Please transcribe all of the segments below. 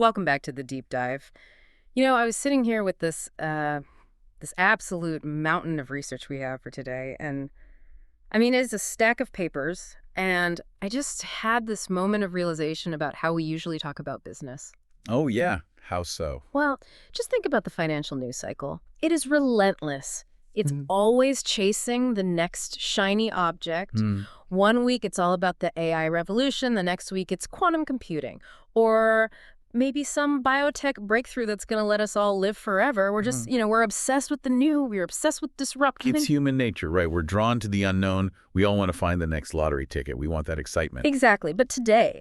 Welcome back to the deep dive. I was sitting here with this absolute mountain of research we have for today, and it's a stack of papers, and I just had this moment of realization about how we usually talk about business. Oh, yeah. How so? Well, just think about the financial news cycle. It is relentless. It's Mhm. always chasing the next shiny object. Hmm. One week it's all about the AI revolution, the next week it's quantum computing, or maybe some biotech breakthrough that's going to let us all live forever. We're just, Mm. we're obsessed with the new, we're obsessed with It's disrupting. human nature, right? We're drawn to the unknown. We all want to find the next lottery ticket. We want that excitement. Exactly. But today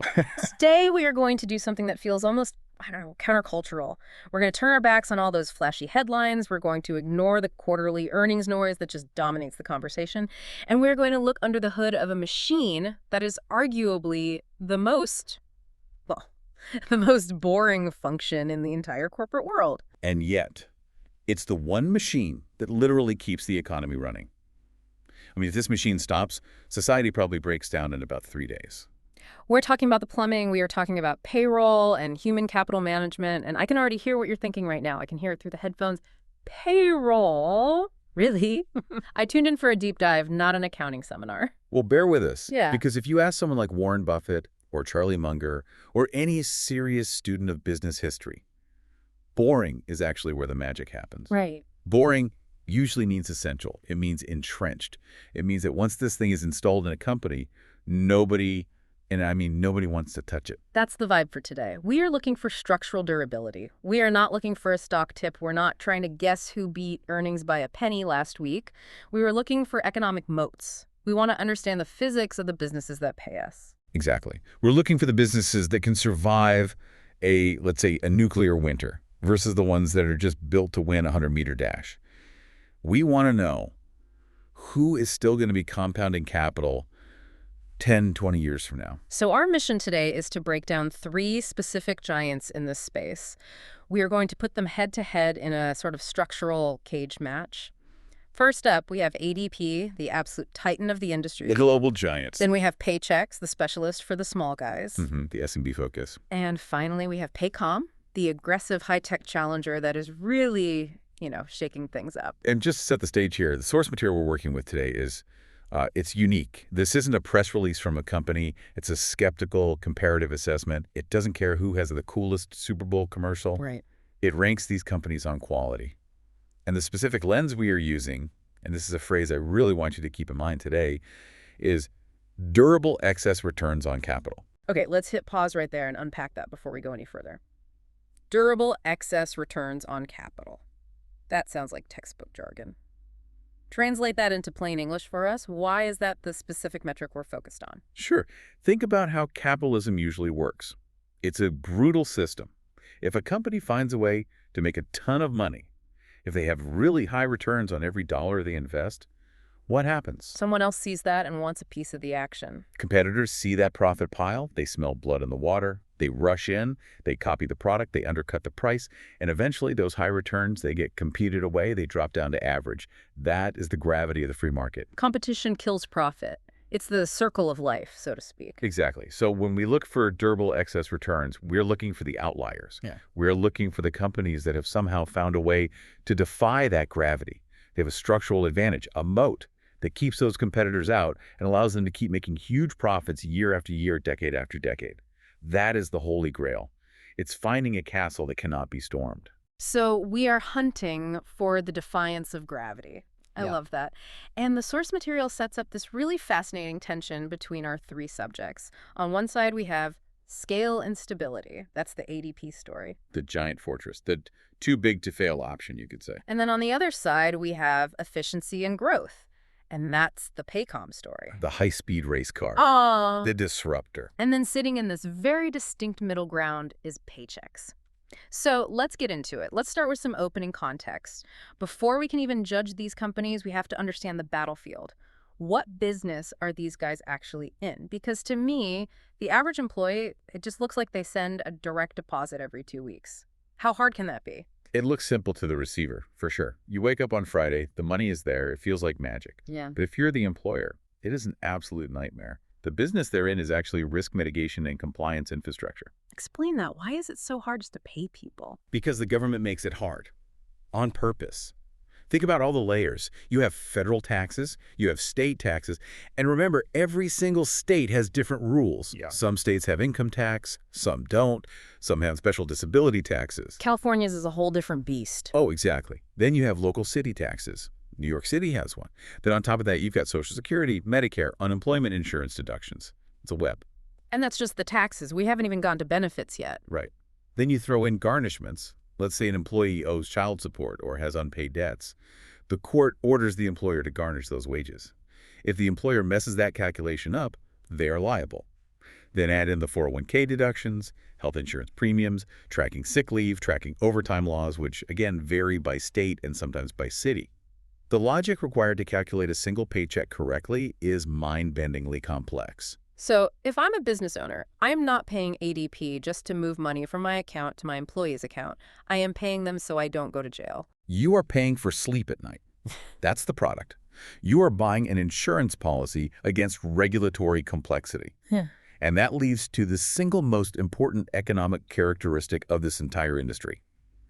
we are going to do something that feels almost, I don't know, countercultural. We're going to turn our backs on all those flashy headlines. We're going to ignore the quarterly earnings noise that just dominates the conversation. And we're going to look under the hood of a machine that is arguably well, the most boring function in the entire corporate world. And yet, it's the one machine that literally keeps the economy running. If this machine stops, society probably breaks down in about 3 days. We're talking about the plumbing. We are talking about payroll and human capital management. And I can already hear what you're thinking right now. I can hear it through the headphones. Payroll? Really? I tuned in for a deep dive, not an accounting seminar. Well, bear with us. Yeah. Because if you ask someone like Warren Buffett or Charlie Munger or any serious student of business history, boring is actually where the magic happens. Right. Boring usually means essential. It means entrenched. It means that once this thing is installed in a company, nobody wants to touch it. That's the vibe for today. We are looking for structural durability. We are not looking for a stock tip. We're not trying to guess who beat earnings by a penny last week. We were looking for economic moats. We want to understand the physics of the businesses that pay us. Exactly. We're looking for the businesses that can survive let's say, a nuclear winter versus the ones that are just built to win a 100-meter dash. We want to know who is still going to be compounding capital 10, 20 years from now. So our mission today is to break down 3 specific giants in this space. We are going to put them head-to-head in a sort of structural cage match. First up, we have ADP, the absolute titan of the industry. The global giants. Then we have Paychex, the specialist for the small guys. The SMB focus. And finally, we have Paycom, the aggressive high-tech challenger that is really, shaking things up. And just to set the stage here, the source material we're working with today is it's unique. This isn't a press release from a company. It's a skeptical comparative assessment. It doesn't care who has the coolest Super Bowl commercial. Right. It ranks these companies on quality. And the specific lens we are using, and this is a phrase I really want you to keep in mind today, is durable excess returns on capital. Okay, let's hit pause right there and unpack that before we go any further. Durable excess returns on capital. That sounds like textbook jargon. Translate that into plain English for us. Why is that the specific metric we're focused on? Sure. Think about how capitalism usually works. It's a brutal system. If a company finds a way to make a ton of money, if they have really high returns on every dollar they invest, what happens? Someone else sees that and wants a piece of the action. Competitors see that profit pile, they smell blood in the water, they rush in, they copy the product, they undercut the price, and eventually those high returns, they get competed away, they drop down to average. That is the gravity of the free market. Competition kills profit. It's the circle of life, so to speak. Exactly. So when we look for durable excess returns, we're looking for the outliers. Yeah. We're looking for the companies that have somehow found a way to defy that gravity. They have a structural advantage, a moat, that keeps those competitors out and allows them to keep making huge profits year after year, decade after decade. That is the holy grail. It's finding a castle that cannot be stormed. So we are hunting for the defiance of gravity. I love that. And the source material sets up this really fascinating tension between our 3 subjects. On one side, we have scale and stability. That's the ADP story. The giant fortress, the too big to fail option, you could say. And then on the other side, we have efficiency and growth. And that's the Paycom story. The high-speed race car. Oh. The disruptor. And then sitting in this very distinct middle ground is Paychex. So let's get into it. Let's start with some opening context. Before we can even judge these companies, we have to understand the battlefield. What business are these guys actually in? Because to me, the average employee, it just looks like they send a direct deposit every 2 weeks. How hard can that be? It looks simple to the receiver, for sure. You wake up on Friday, the money is there, it feels like magic. Yeah. But if you're the employer, it is an absolute nightmare. The business they're in is actually risk mitigation and compliance infrastructure. Explain that. Why is it so hard just to pay people? Because the government makes it hard, on purpose. Think about all the layers. You have federal taxes, you have state taxes, and remember, every single state has different rules. Yeah. Some states have income tax, some don't, some have special disability taxes. California's is a whole different beast. Oh, exactly. Then you have local city taxes. New York City has one. Then on top of that, you've got Social Security, Medicare, unemployment insurance deductions. It's a web. And that's just the taxes. We haven't even gone to benefits yet. Right. Then you throw in garnishments. Let's say an employee owes child support or has unpaid debts. The court orders the employer to garnish those wages. If the employer messes that calculation up, they are liable. Then add in the 401k deductions, health insurance premiums, tracking sick leave, tracking overtime laws, which again vary by state and sometimes by city. The logic required to calculate a single paycheck correctly is mind-bendingly complex. So if I'm a business owner, I'm not paying ADP just to move money from my account to my employee's account. I am paying them so I don't go to jail. You are paying for sleep at night. That's the product. You are buying an insurance policy against regulatory complexity. Yeah. And that leads to the single most important economic characteristic of this entire industry: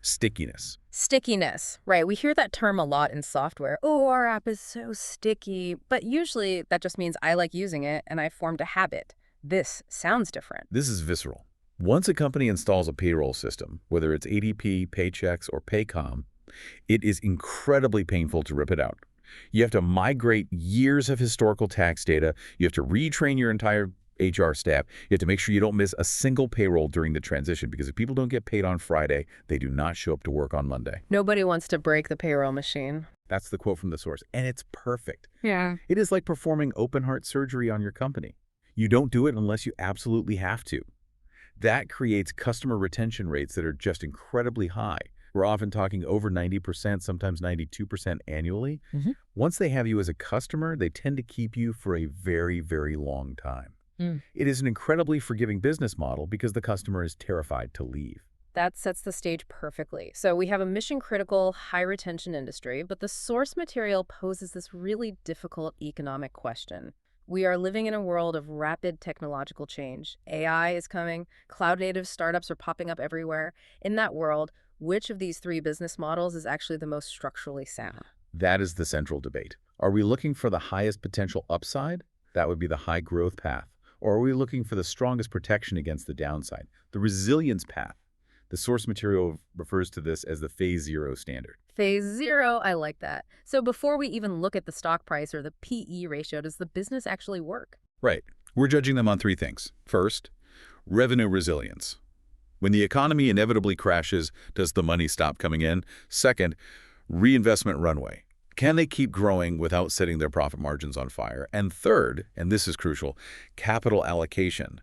stickiness. Stickiness, right. We hear that term a lot in software. Oh, our app is so sticky. But usually that just means I like using it and I've formed a habit. This sounds different. This is visceral. Once a company installs a payroll system, whether it's ADP, Paychex, or Paycom, it is incredibly painful to rip it out. You have to migrate years of historical tax data. You have to retrain your entire HR staff. You have to make sure you don't miss a single payroll during the transition, because if people don't get paid on Friday, they do not show up to work on Monday. Nobody wants to break the payroll machine. That's the quote from the source, and it's perfect. Yeah. It is like performing open heart surgery on your company. You don't do it unless you absolutely have to. That creates customer retention rates that are just incredibly high. We're often talking over 90%, sometimes 92% annually. Mm-hmm. Once they have you as a customer, they tend to keep you for a very, very long time. It is an incredibly forgiving business model because the customer is terrified to leave. That sets the stage perfectly. So we have a mission-critical, high-retention industry, but the source material poses this really difficult economic question. We are living in a world of rapid technological change. AI is coming. Cloud-native startups are popping up everywhere. In that world, which of these three business models is actually the most structurally sound? That is the central debate. Are we looking for the highest potential upside? That would be the high growth path. Or are we looking for the strongest protection against the downside, the resilience path? The source material refers to this as the phase zero standard. Phase zero, I like that. So before we even look at the stock price or the PE ratio, does the business actually work? Right. We're judging them on three things. First, revenue resilience. When the economy inevitably crashes, does the money stop coming in? Second, reinvestment runway. Can they keep growing without setting their profit margins on fire? And third, and this is crucial, capital allocation.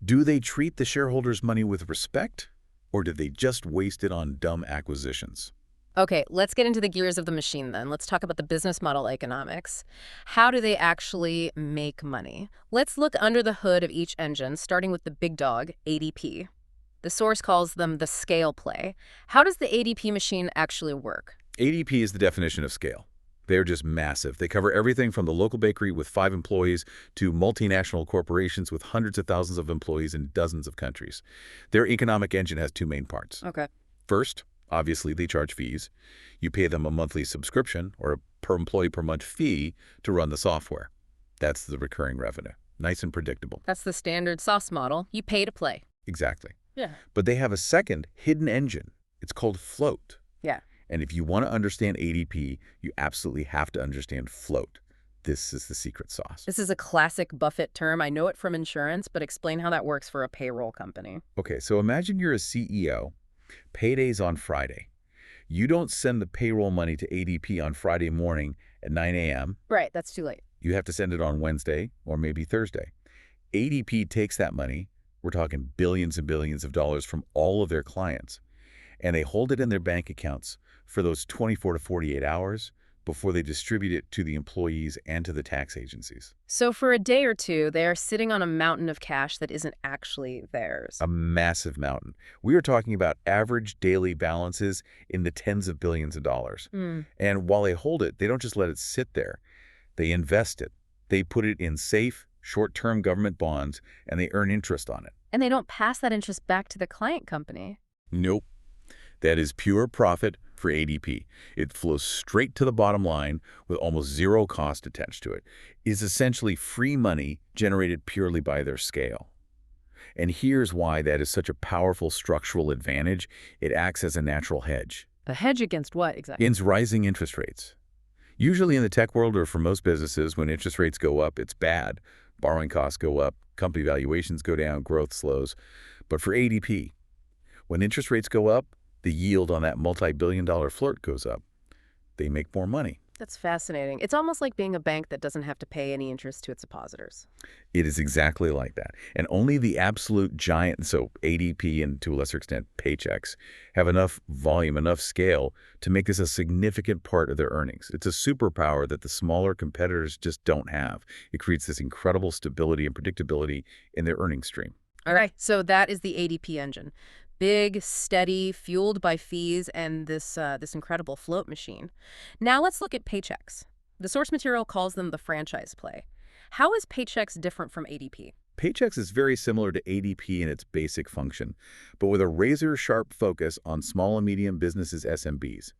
Do they treat the shareholders' money with respect, or did they just waste it on dumb acquisitions? Okay, let's get into the gears of the machine then. Let's talk about the business model economics. How do they actually make money? Let's look under the hood of each engine, starting with the big dog, ADP. The source calls them the scale play. How does the ADP machine actually work? ADP is the definition of scale. They're just massive. They cover everything from the local bakery with 5 employees to multinational corporations with hundreds of thousands of employees in dozens of countries. Their economic engine has 2 main parts. Okay. First, obviously, they charge fees. You pay them a monthly subscription or a per employee per month fee to run the software. That's the recurring revenue. Nice and predictable. That's the standard SaaS model. You pay to play. Exactly. Yeah. But they have a second hidden engine. It's called float. Yeah. And if you want to understand ADP, you absolutely have to understand float. This is the secret sauce. This is a classic Buffett term. I know it from insurance, but explain how that works for a payroll company. Okay, so imagine you're a CEO. Payday's on Friday. You don't send the payroll money to ADP on Friday morning at 9 a.m. Right, that's too late. You have to send it on Wednesday or maybe Thursday. ADP takes that money, we're talking billions and billions of dollars from all of their clients, and they hold it in their bank accounts for those 24 to 48 hours before they distribute it to the employees and to the tax agencies. So for a day or two, they are sitting on a mountain of cash that isn't actually theirs. A massive mountain. We are talking about average daily balances in the tens of billions of dollars. And while they hold it, they don't just let it sit there. They invest it. They put it in safe, short-term government bonds, and they earn interest on it. And they don't pass that interest back to the client company. Nope. That is pure profit for ADP. It flows straight to the bottom line with almost zero cost attached to it. It's essentially free money generated purely by their scale. And here's why that is such a powerful structural advantage. It acts as a natural hedge A hedge against what exactly? against rising interest rates. Usually in the tech world or for most businesses, when interest rates go up, it's bad. Borrowing costs go up, company valuations go down, growth slows. But for ADP, when interest rates go up, the yield on that multi-billion-dollar flirt goes up. They make more money. That's fascinating. It's almost like being a bank that doesn't have to pay any interest to its depositors. It is exactly like that. And only the absolute giant, so ADP and to a lesser extent Paychex, have enough volume, enough scale to make this a significant part of their earnings. It's a superpower that the smaller competitors just don't have. It creates this incredible stability and predictability in their earnings stream. All right, so that is the ADP engine. Big, steady, fueled by fees and this incredible float machine. Now let's look at Paychex. The source material calls them the franchise play. How is Paychex different from ADP? Paychex is very similar to ADP in its basic function, but with a razor-sharp focus on small and medium businesses, SMBs.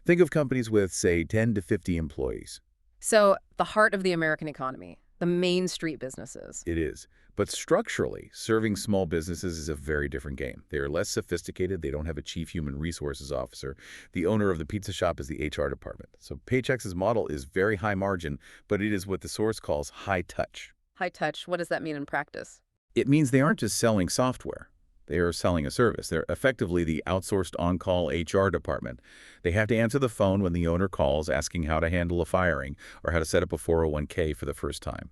Think of companies with, say, 10 to 50 employees. So the heart of the American economy, the main street businesses. It is. But structurally, serving small businesses is a very different game. They are less sophisticated. They don't have a chief human resources officer. The owner of the pizza shop is the HR department. So Paychex's model is very high margin, but it is what the source calls high touch. High touch, what does that mean in practice? It means they aren't just selling software. They are selling a service. They're effectively the outsourced on-call HR department. They have to answer the phone when the owner calls asking how to handle a firing or how to set up a 401k for the first time.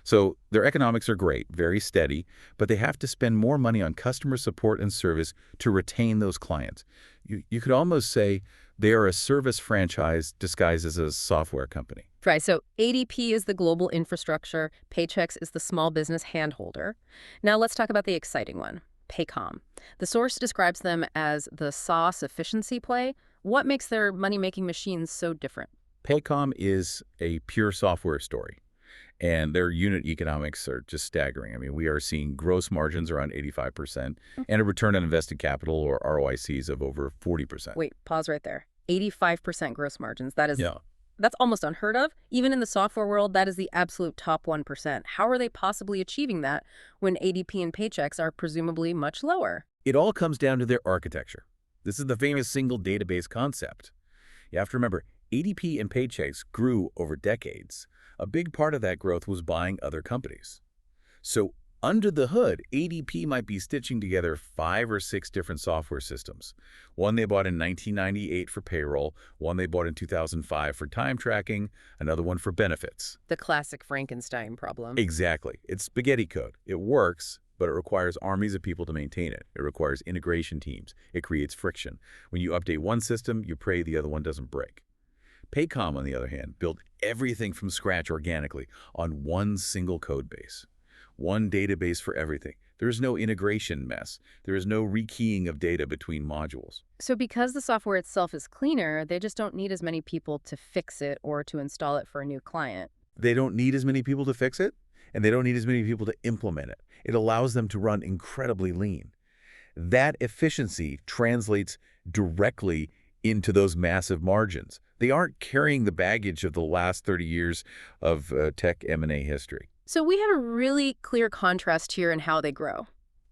So their economics are great, very steady, but they have to spend more money on customer support and service to retain those clients. You could almost say they are a service franchise disguised as a software company. Right, so ADP is the global infrastructure, Paychex is the small business handholder. Now let's talk about the exciting one, Paycom. The source describes them as the SaaS efficiency play. What makes their money-making machines so different? Paycom is a pure software story, and their unit economics are just staggering. I mean, we are seeing gross margins around 85% and a return on invested capital, or ROICs, of over 40%. Wait, pause right there. 85% gross margins. Yeah. That's almost unheard of. Even in the software world, that is the absolute top 1%. How are they possibly achieving that when ADP and Paychex are presumably much lower? It all comes down to their architecture. This is the famous single database concept. You have to remember, ADP and Paychex grew over decades. A big part of that growth was buying other companies. So under the hood, ADP might be stitching together 5 or 6 different software systems. One they bought in 1998 for payroll, one they bought in 2005 for time tracking, another one for benefits. The classic Frankenstein problem. Exactly. It's spaghetti code. It works, but it requires armies of people to maintain it. It requires integration teams. It creates friction. When you update one system, you pray the other one doesn't break. Paycom, on the other hand, built everything from scratch organically on one single code base. One database for everything. There is no integration mess. There is no rekeying of data between modules. So because the software itself is cleaner, they just don't need as many people to fix it or to install it for a new client. They don't need as many people to fix it, and they don't need as many people to implement it. It allows them to run incredibly lean. That efficiency translates directly into those massive margins. They aren't carrying the baggage of the last 30 years of tech M&A history. So we have a really clear contrast here in how they grow.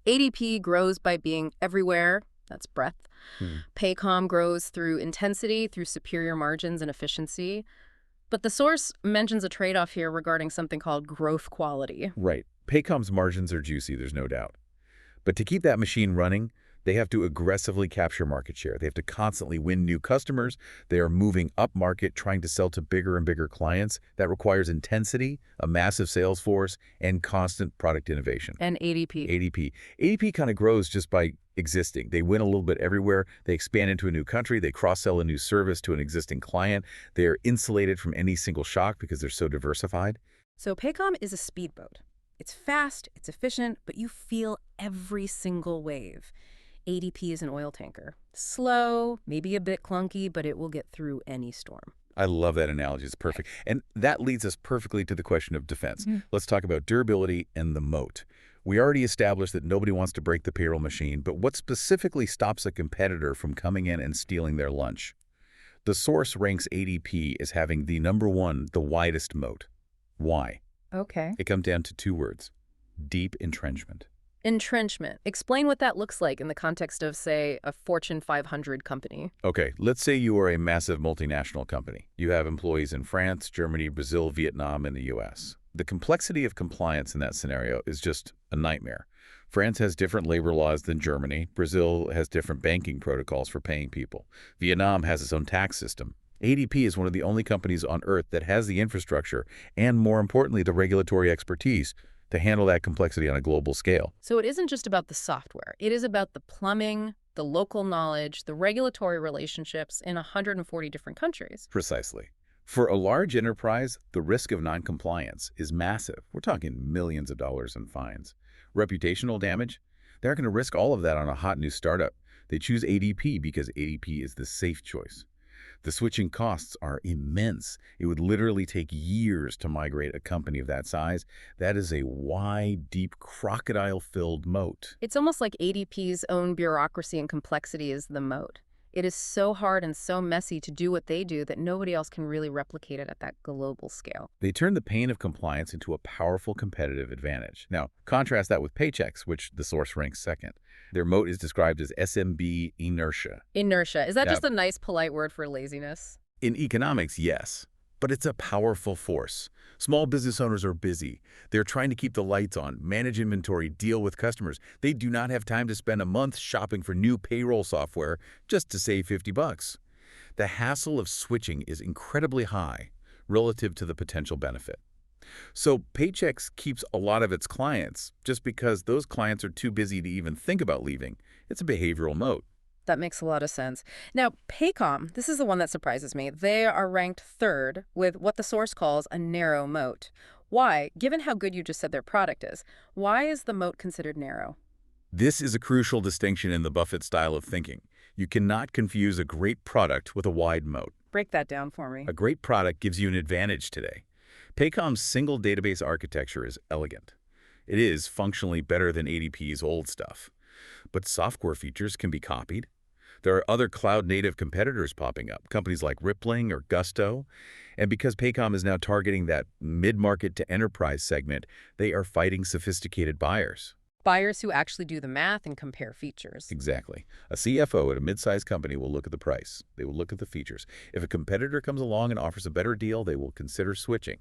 ADP grows by being everywhere, that's breadth. Paycom grows through intensity, through superior margins and efficiency. But the source mentions a trade-off here regarding something called growth quality. Right. Paycom's margins are juicy, there's no doubt. But to keep that machine running, they have to aggressively capture market share. They have to constantly win new customers. They are moving up market, trying to sell to bigger and bigger clients. That requires intensity, a massive sales force, and constant product innovation. And ADP. ADP kind of grows just by existing. They win a little bit everywhere. They expand into a new country. They cross-sell a new service to an existing client. They are insulated from any single shock because they're so diversified. So Paycom is a speedboat. It's fast, it's efficient, but you feel every single wave. ADP is an oil tanker. Slow, maybe a bit clunky, but it will get through any storm. I love that analogy. It's perfect. And that leads us perfectly to the question of defense. Let's talk about durability and the moat. We already established that nobody wants to break the payroll machine, but what specifically stops a competitor from coming in and stealing their lunch? The source ranks ADP as having the number one, the widest moat. Why? Okay. It comes down to two words: deep entrenchment. Entrenchment. Explain what that looks like in the context of, say, a Fortune 500 company. Okay, let's say you are a massive multinational company. You have employees in France, Germany, Brazil, Vietnam, and the US. The complexity of compliance in that scenario is just a nightmare. France has different labor laws than Germany. Brazil has different banking protocols for paying people. Vietnam has its own tax system. ADP is one of the only companies on Earth that has the infrastructure and, more importantly, the regulatory expertise to handle that complexity on a global scale. So it isn't just about the software. It is about the plumbing, the local knowledge, the regulatory relationships in 140 different countries. Precisely. For a large enterprise, the risk of noncompliance is massive. We're talking millions of dollars in fines. Reputational damage? They're going to risk all of that on a hot new startup. They choose ADP because ADP is the safe choice. The switching costs are immense. It would literally take years to migrate a company of that size. That is a wide, deep, crocodile-filled moat. It's almost like ADP's own bureaucracy and complexity is the moat. It is so hard and so messy to do what they do that nobody else can really replicate it at that global scale. They turn the pain of compliance into a powerful competitive advantage. Now, contrast that with Paychex, which the source ranks second. Their moat is described as SMB inertia. Inertia. Is that Yeah. just a nice, polite word for laziness? In economics, yes, but it's a powerful force. Small business owners are busy. They're trying to keep the lights on, manage inventory, deal with customers. They do not have time to spend a month shopping for new payroll software just to save $50. The hassle of switching is incredibly high relative to the potential benefit. So Paychex keeps a lot of its clients just because those clients are too busy to even think about leaving. It's a behavioral moat. That makes a lot of sense. Now, Paycom, this is the one that surprises me. They are ranked third with what the source calls a narrow moat. Why? Given how good you just said their product is, why is the moat considered narrow? This is a crucial distinction in the Buffett style of thinking. You cannot confuse a great product with a wide moat. Break that down for me. A great product gives you an advantage today. Paycom's single database architecture is elegant. It is functionally better than ADP's old stuff. But software features can be copied. There are other cloud-native competitors popping up, companies like Rippling or Gusto. And because Paycom is now targeting that mid-market to enterprise segment, they are fighting sophisticated buyers. Buyers who actually do the math and compare features. Exactly. A CFO at a mid-sized company will look at the price. They will look at the features. If a competitor comes along and offers a better deal, they will consider switching.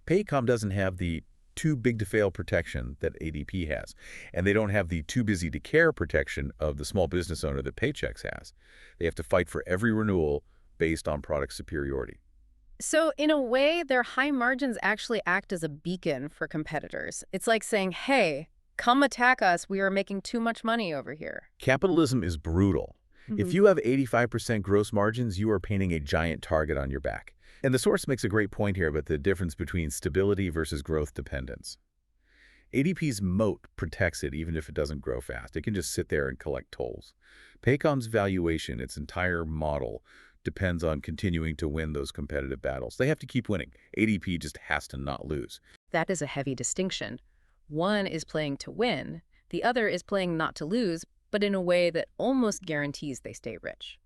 Paycom doesn't have the too big to fail protection that ADP has, and they don't have the too busy to care protection of the small business owner that Paychex has. They have to fight for every renewal based on product superiority. So in a way, their high margins actually act as a beacon for competitors. It's like saying, hey, come attack us. We are making too much money over here. Capitalism is brutal. If you have 85% gross margins, you are painting a giant target on your back. And the source makes a great point here about the difference between stability versus growth dependence. ADP's moat protects it even if it doesn't grow fast. It can just sit there and collect tolls. Paycom's valuation, its entire model, depends on continuing to win those competitive battles. They have to keep winning. ADP just has to not lose. That is a heavy distinction. One is playing to win. The other is playing not to lose, but in a way that almost guarantees they stay rich.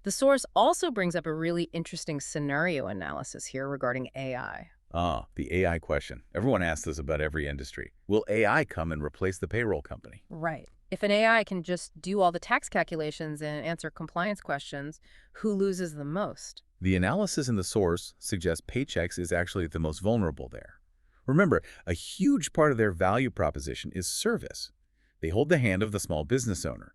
The source also brings up a really interesting scenario analysis here regarding AI. The AI question. Everyone asks this about every industry. Will AI come and replace the payroll company? Right. If an AI can just do all the tax calculations and answer compliance questions, who loses the most? The analysis in the source suggests Paychex is actually the most vulnerable there. Remember, a huge part of their value proposition is service. They hold the hand of the small business owner.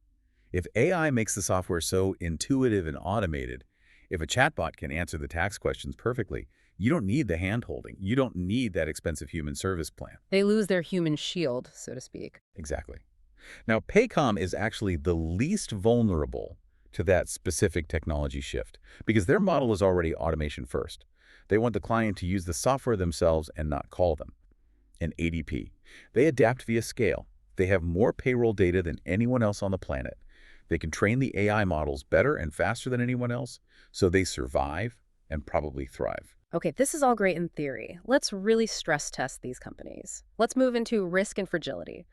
If AI makes the software so intuitive and automated, if a chatbot can answer the tax questions perfectly, you don't need the hand-holding. You don't need that expensive human service plan. They lose their human shield, so to speak. Exactly. Now, Paycom is actually the least vulnerable to that specific technology shift because their model is already automation first. They want the client to use the software themselves and not call them. And ADP, they adapt via scale. They have more payroll data than anyone else on the planet. They can train the AI models better and faster than anyone else, so they survive and probably thrive. Okay, this is all great in theory. Let's really stress test these companies. Let's move into risk and fragility.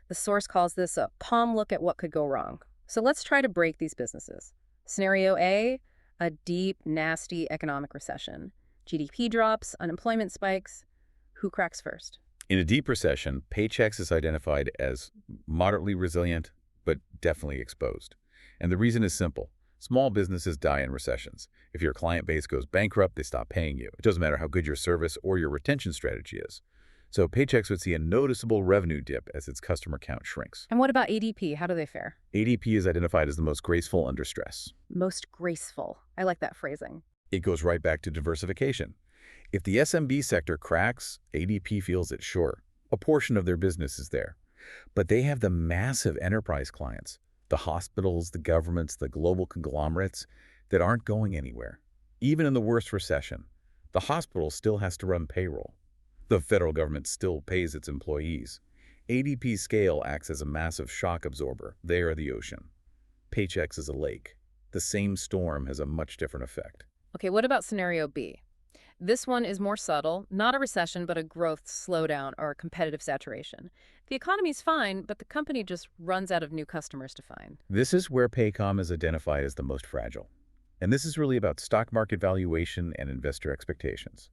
The source calls this a palm look at what could go wrong. So let's try to break these businesses. Scenario A, a deep, nasty economic recession. GDP drops, unemployment spikes. Who cracks first? In a deep recession, Paychex is identified as moderately resilient, but definitely exposed. And the reason is simple. Small businesses die in recessions. If your client base goes bankrupt, they stop paying you. It doesn't matter how good your service or your retention strategy is. So Paychex would see a noticeable revenue dip as its customer count shrinks. And what about ADP? How do they fare? ADP is identified as the most graceful under stress. Most graceful. I like that phrasing. It goes right back to diversification. If the SMB sector cracks, ADP feels it sure. A portion of their business is there. But they have the massive enterprise clients, the hospitals, the governments, the global conglomerates that aren't going anywhere. Even in the worst recession, the hospital still has to run payroll. The federal government still pays its employees. ADP's scale acts as a massive shock absorber. They are the ocean. Paychex is a lake. The same storm has a much different effect. Okay, what about scenario B? This one is more subtle, not a recession, but a growth slowdown or competitive saturation. The economy's fine, but the company just runs out of new customers to find. This is where Paycom is identified as the most fragile. And this is really about stock market valuation and investor expectations.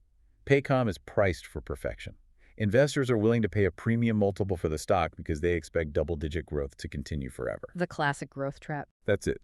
Paycom is priced for perfection. Investors are willing to pay a premium multiple for the stock because they expect double-digit growth to continue forever. The classic growth trap. That's it.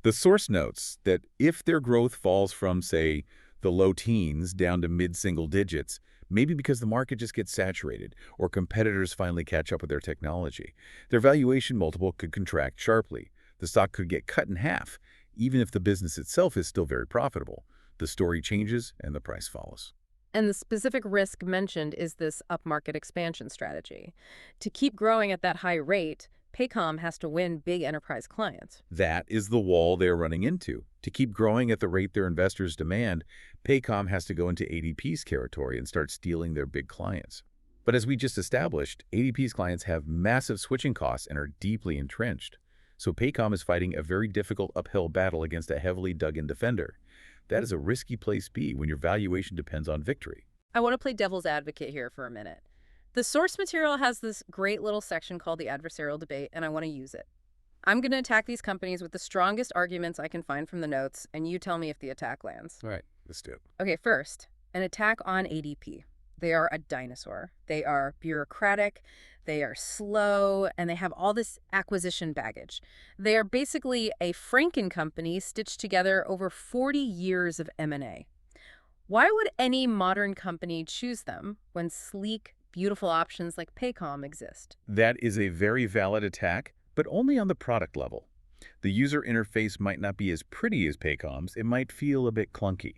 The source notes that if their growth falls from, say, the low teens down to mid-single digits, maybe because the market just gets saturated or competitors finally catch up with their technology, their valuation multiple could contract sharply. The stock could get cut in half, even if the business itself is still very profitable. The story changes and the price follows. And the specific risk mentioned is this upmarket expansion strategy. To keep growing at that high rate, Paycom has to win big enterprise clients. That is the wall they're running into. To keep growing at the rate their investors demand, Paycom has to go into ADP's territory and start stealing their big clients. But as we just established, ADP's clients have massive switching costs and are deeply entrenched. So Paycom is fighting a very difficult uphill battle against a heavily dug-in defender. That is a risky place to be when your valuation depends on victory. I want to play devil's advocate here for a minute. The source material has this great little section called the adversarial debate, and I want to use it. I'm going to attack these companies with the strongest arguments I can find from the notes, and you tell me if the attack lands. All right, let's do it. Okay, first, an attack on ADP. They are a dinosaur. They are bureaucratic, they are slow, and they have all this acquisition baggage. They are basically a Franken company stitched together over 40 years of M&A. Why would any modern company choose them when sleek, beautiful options like Paycom exist? That is a very valid attack, but only on the product level. The user interface might not be as pretty as Paycom's. It might feel a bit clunky.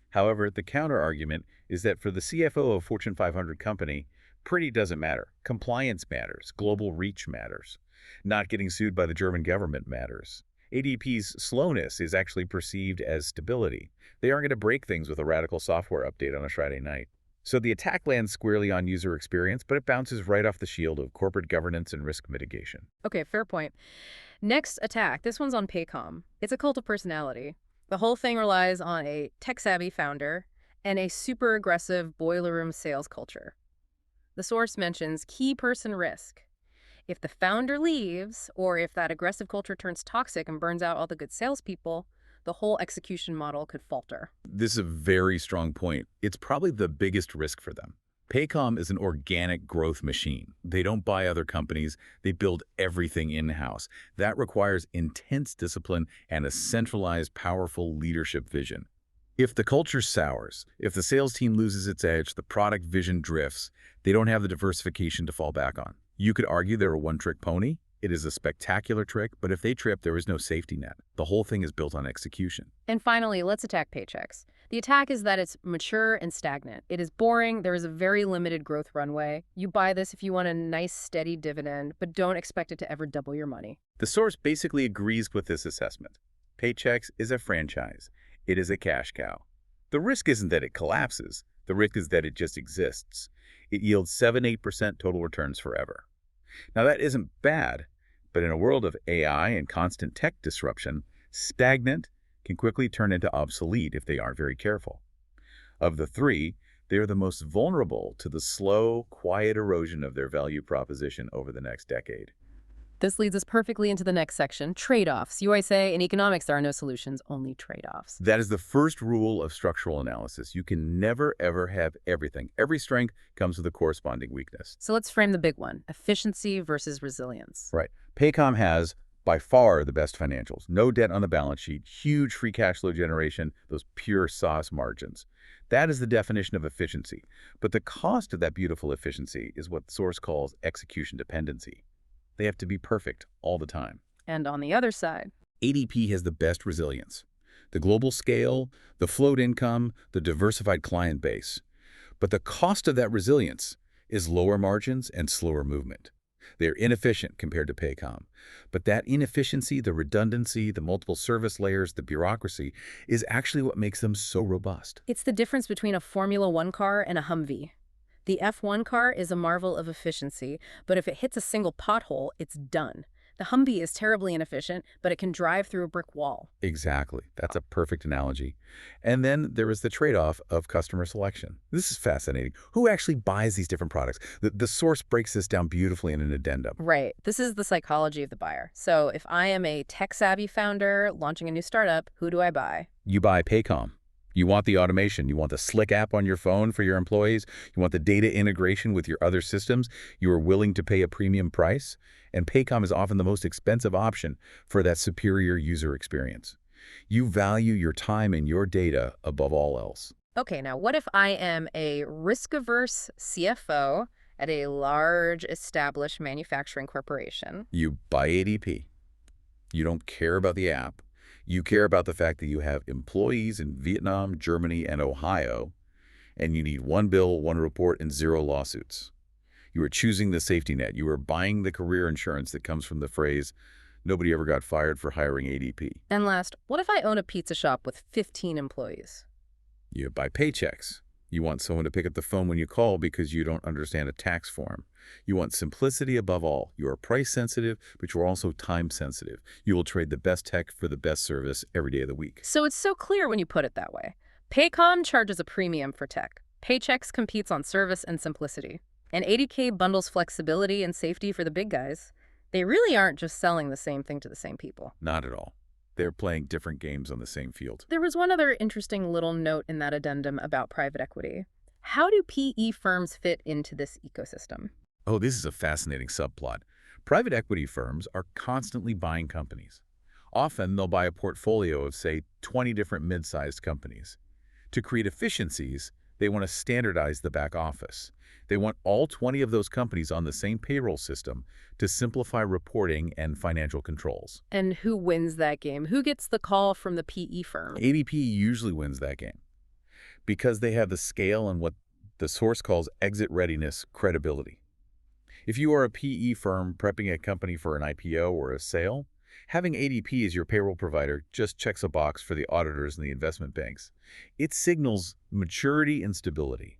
However, the counter-argument is that for the CFO of a Fortune 500 company, pretty doesn't matter. Compliance matters. Global reach matters. Not getting sued by the German government matters. ADP's slowness is actually perceived as stability. They aren't going to break things with a radical software update on a Friday night. So the attack lands squarely on user experience, but it bounces right off the shield of corporate governance and risk mitigation. Okay, fair point. Next attack, this one's on Paycom. It's a cult of personality. The whole thing relies on a tech-savvy founder and a super aggressive boiler room sales culture. The source mentions key person risk. If the founder leaves, or if that aggressive culture turns toxic and burns out all the good salespeople, the whole execution model could falter. This is a very strong point. It's probably the biggest risk for them. Paycom is an organic growth machine. They don't buy other companies. They build everything in-house. That requires intense discipline and a centralized, powerful leadership vision. If the culture sours, if the sales team loses its edge, the product vision drifts, they don't have the diversification to fall back on. You could argue they're a one-trick pony. It is a spectacular trick, but if they trip, there is no safety net. The whole thing is built on execution. And finally, let's attack Paychex. The attack is that it's mature and stagnant. It is boring. There is a very limited growth runway. You buy this if you want a nice, steady dividend, but don't expect it to ever double your money. The source basically agrees with this assessment. Paychex is a franchise. It is a cash cow. The risk isn't that it collapses. The risk is that it just exists. It yields 7-8% total returns forever. Now, that isn't bad, but in a world of AI and constant tech disruption, stagnant can quickly turn into obsolete if they aren't very careful. Of the three, they are the most vulnerable to the slow, quiet erosion of their value proposition over the next decade. This leads us perfectly into the next section, trade-offs. You always say, in economics, there are no solutions, only trade-offs. That is the first rule of structural analysis. You can never, ever have everything. Every strength comes with a corresponding weakness. So let's frame the big one, efficiency versus resilience. Right. Paycom has by far the best financials. No debt on the balance sheet, huge free cash flow generation, those pure sauce margins. That is the definition of efficiency. But the cost of that beautiful efficiency is what the source calls execution dependency. They have to be perfect all the time. And on the other side, ADP has the best resilience. The global scale, the float income, the diversified client base. But the cost of that resilience is lower margins and slower movement. They're inefficient compared to Paycom. But that inefficiency, the redundancy, the multiple service layers, the bureaucracy, is actually what makes them so robust. it's the difference between a Formula One car and a Humvee. The F1 car is a marvel of efficiency, but if it hits a single pothole, it's done. The Humvee is terribly inefficient, but it can drive through a brick wall. Exactly. That's a perfect analogy. And then there is the trade-off of customer selection. This is fascinating. Who actually buys these different products? The source breaks this down beautifully in an addendum. Right. This is the psychology of the buyer. So if I am a tech-savvy founder launching a new startup, who do I buy? You buy Paycom. You want the automation. You want the slick app on your phone for your employees. You want the data integration with your other systems. You are willing to pay a premium price. And Paycom is often the most expensive option for that superior user experience. You value your time and your data above all else. Okay, now what if I am a risk-averse CFO at a large established manufacturing corporation? You buy ADP. You don't care about the app. You care about the fact that you have employees in Vietnam, Germany, and Ohio, and you need one bill, one report, and zero lawsuits. You are choosing the safety net. You are buying the career insurance that comes from the phrase, nobody ever got fired for hiring ADP. And last, what if I own a pizza shop with 15 employees? You buy Paychex. You want someone to pick up the phone when you call because you don't understand a tax form. You want simplicity above all. You are price sensitive, but you're also time sensitive. You will trade the best tech for the best service every day of the week. So it's so clear when you put it that way. Paycom charges a premium for tech. Paychex competes on service and simplicity. And ADK bundles flexibility and safety for the big guys. They really aren't just selling the same thing to the same people. Not at all. They're playing different games on the same field. There was one other interesting little note in that addendum about private equity. How do PE firms fit into this ecosystem? Oh, this is a fascinating subplot. Private equity firms are constantly buying companies. Often, they'll buy a portfolio of, say, 20 different mid-sized companies. To create efficiencies, they want to standardize the back office. They want all 20 of those companies on the same payroll system to simplify reporting and financial controls. And who wins that game? Who gets the call from the PE firm? ADP usually wins that game because they have the scale and what the source calls exit readiness credibility. If you are a PE firm prepping a company for an IPO or a sale, having ADP as your payroll provider just checks a box for the auditors and the investment banks. It signals maturity and stability.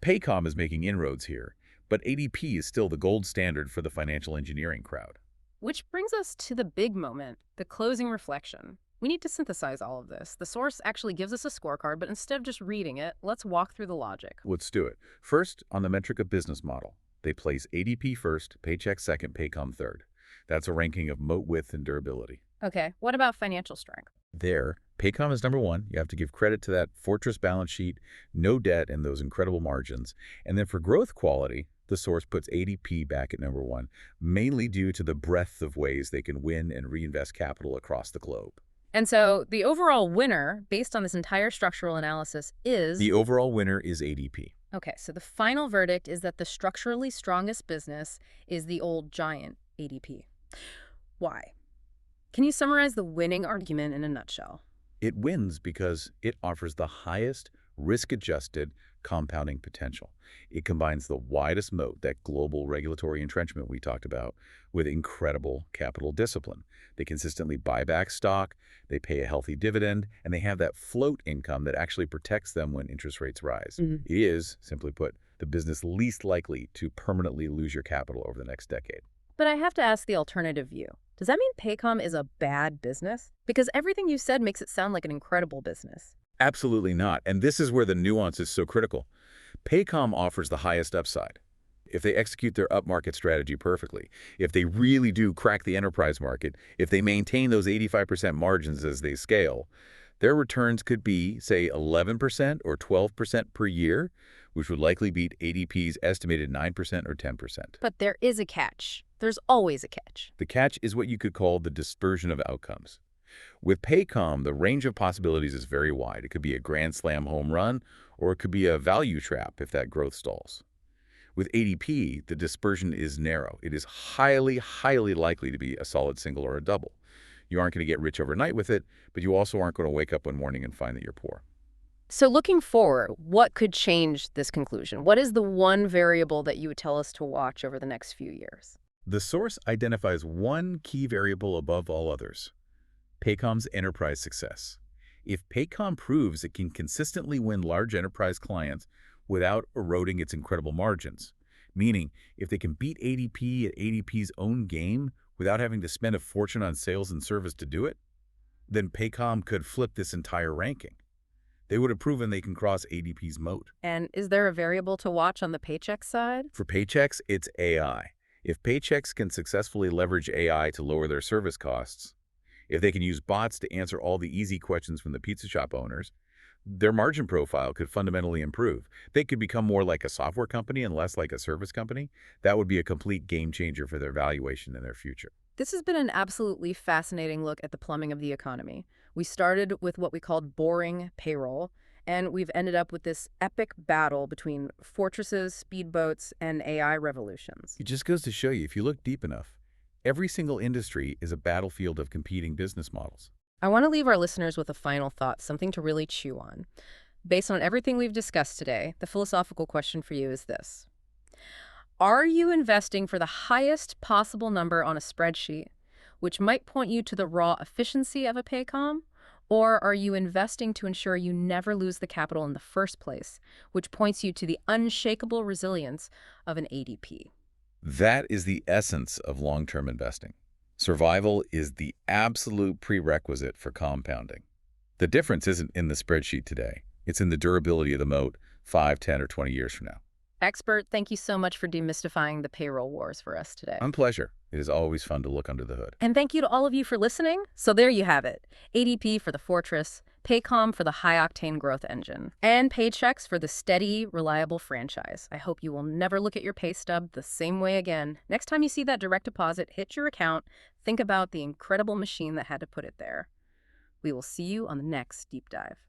Paycom is making inroads here, but ADP is still the gold standard for the financial engineering crowd. Which brings us to the big moment, the closing reflection. We need to synthesize all of this. The source actually gives us a scorecard, but instead of just reading it, let's walk through the logic. Let's do it. First, on the metric of business model, they place ADP first, Paychex second, Paycom third. That's a ranking of moat width and durability. Okay, what about financial strength? There, Paycom is number one. You have to give credit to that fortress balance sheet, no debt, and those incredible margins. And then for growth quality, the source puts ADP back at number one, mainly due to the breadth of ways they can win and reinvest capital across the globe. And so the overall winner, based on this entire structural analysis, is... The overall winner is ADP. Okay, so the final verdict is that the structurally strongest business is the old giant, ADP. Why? Can you summarize the winning argument in a nutshell? It wins because it offers the highest risk-adjusted compounding potential. It combines the widest moat, that global regulatory entrenchment we talked about, with incredible capital discipline. They consistently buy back stock, they pay a healthy dividend, and they have that float income that actually protects them when interest rates rise. It is, simply put, the business least likely to permanently lose your capital over the next decade. But I have to ask the alternative view. Does that mean Paycom is a bad business? Because everything you said makes it sound like an incredible business. Absolutely not. And this is where the nuance is so critical. Paycom offers the highest upside. If they execute their upmarket strategy perfectly, if they really do crack the enterprise market, if they maintain those 85% margins as they scale, their returns could be, say, 11% or 12% per year, which would likely beat ADP's estimated 9% or 10%. But there is a catch. There's always a catch. The catch is what you could call the dispersion of outcomes. With Paycom, the range of possibilities is very wide. It could be a grand slam home run, or it could be a value trap if that growth stalls. With ADP, the dispersion is narrow. It is highly, highly likely to be a solid single or a double. You aren't going to get rich overnight with it, but you also aren't going to wake up one morning and find that you're poor. So looking forward, what could change this conclusion? What is the one variable that you would tell us to watch over the next few years? The source identifies one key variable above all others: Paycom's enterprise success. If Paycom proves it can consistently win large enterprise clients without eroding its incredible margins, meaning if they can beat ADP at ADP's own game without having to spend a fortune on sales and service to do it, then Paycom could flip this entire ranking. They would have proven they can cross ADP's moat. And is there a variable to watch on the Paychex side? For Paychex, it's AI. If Paychex can successfully leverage AI to lower their service costs, if they can use bots to answer all the easy questions from the pizza shop owners, their margin profile could fundamentally improve. They could become more like a software company and less like a service company. That would be a complete game changer for their valuation and their future. This has been an absolutely fascinating look at the plumbing of the economy. We started with what we called boring payroll, and we've ended up with this epic battle between fortresses, speedboats, and AI revolutions. It just goes to show you, if you look deep enough, every single industry is a battlefield of competing business models. I want to leave our listeners with a final thought, something to really chew on. Based on everything we've discussed today, the philosophical question for you is this: are you investing for the highest possible number on a spreadsheet, which might point you to the raw efficiency of a Paycom? Or are you investing to ensure you never lose the capital in the first place, which points you to the unshakable resilience of an ADP? That is the essence of long-term investing. Survival is the absolute prerequisite for compounding. The difference isn't in the spreadsheet today. It's in the durability of the moat 5, 10, or 20 years from now. Expert, thank you so much for demystifying the payroll wars for us today. My pleasure. It is always fun to look under the hood. And thank you to all of you for listening. So there you have it. ADP for the fortress, Paycom for the high-octane growth engine, and Paychex for the steady, reliable franchise. I hope you will never look at your pay stub the same way again. Next time you see that direct deposit hit your account, think about the incredible machine that had to put it there. We will see you on the next deep dive.